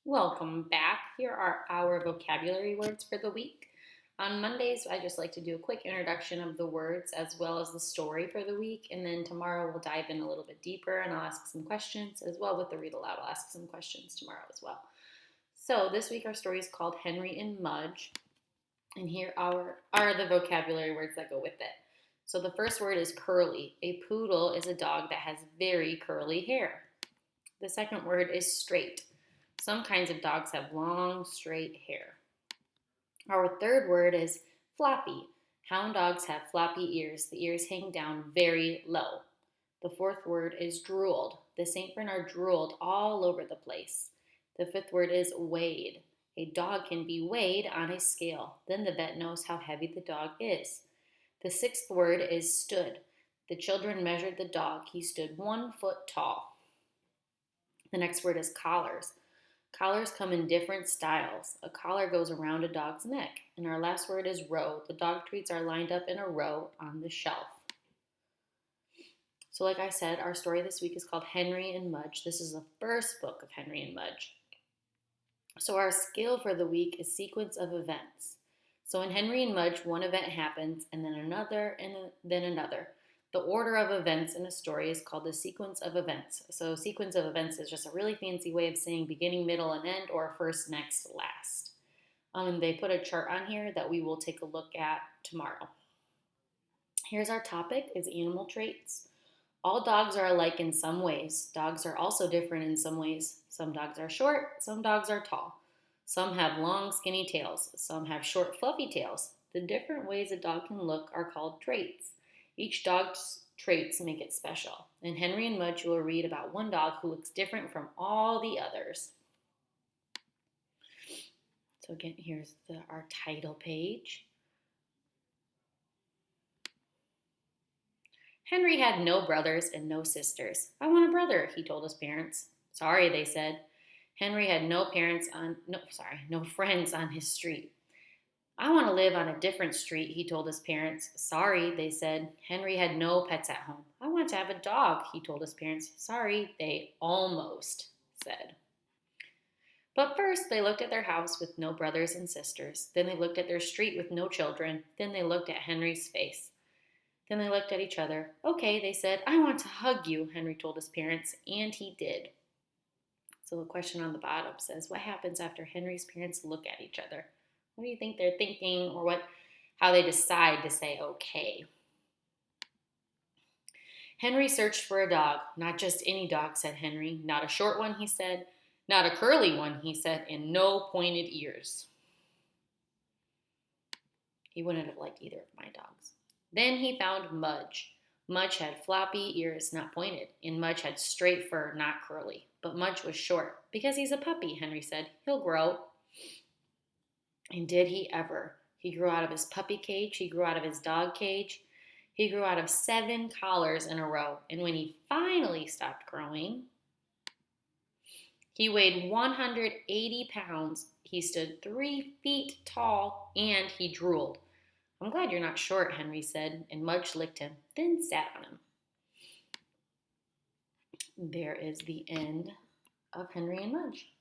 Welcome back. Here are our vocabulary words for the week. On Mondays, I just like to do a quick introduction of the words as well as the story for the week. And then tomorrow we'll dive in a little bit deeper and I'll ask some questions as well with the read aloud. I'll ask some questions tomorrow as well. So this week our story is called Henry and Mudge. And here are the vocabulary words that go with it. So the first word is curly. A poodle is a dog that has very curly hair. The second word is straight. Some kinds of dogs have long, straight hair. Our third word is floppy. Hound dogs have floppy ears. The ears hang down very low. The fourth word is drooled. The St. Bernard drooled all over the place. The fifth word is weighed. A dog can be weighed on a scale. Then the vet knows how heavy the dog is. The sixth word is stood. The children measured the dog. He stood 1 foot tall. The next word is collars. Collars come in different styles. A collar goes around a dog's neck. And our last word is row. The dog treats are lined up in a row on the shelf. So like I said, our story this week is called Henry and Mudge. This is the first book of Henry and Mudge. So our skill for the week is sequence of events. So in Henry and Mudge, one event happens and then another and then another. The order of events in a story is called the sequence of events. So sequence of events is just a really fancy way of saying beginning, middle, and end, or first, next, last. They put a chart on here that we will take a look at tomorrow. Here's our topic, is animal traits. All dogs are alike in some ways. Dogs are also different in some ways. Some dogs are short, some dogs are tall. Some have long, skinny tails. Some have short, fluffy tails. The different ways a dog can look are called traits. Each dog's traits make it special. In Henry and Mudge, you will read about one dog who looks different from all the others. So again, here's our title page. Henry had no brothers and no sisters. I want a brother, he told his parents. Sorry, they said. Henry had no friends on his street. I want to live on a different street, he told his parents. Sorry, they said. Henry had no pets at home. I want to have a dog, he told his parents. Sorry, they almost said. But first, they looked at their house with no brothers and sisters. Then they looked at their street with no children. Then they looked at Henry's face. Then they looked at each other. Okay, they said, I want to hug you, Henry told his parents, and he did. So the question on the bottom says, what happens after Henry's parents look at each other? What do you think they're thinking, or how they decide to say okay? Henry searched for a dog. Not just any dog, said Henry. Not a short one, he said. Not a curly one, he said, and no pointed ears. He wouldn't have liked either of my dogs. Then he found Mudge. Mudge had floppy ears, not pointed, and Mudge had straight fur, not curly. But Mudge was short. Because he's a puppy, Henry said. He'll grow. And did he ever? He grew out of his puppy cage. He grew out of his dog cage. He grew out of 7 collars in a row. And when he finally stopped growing, he weighed 180 pounds. He stood 3 feet tall, and he drooled. I'm glad you're not short, Henry said, and Mudge licked him, then sat on him. There is the end of Henry and Mudge.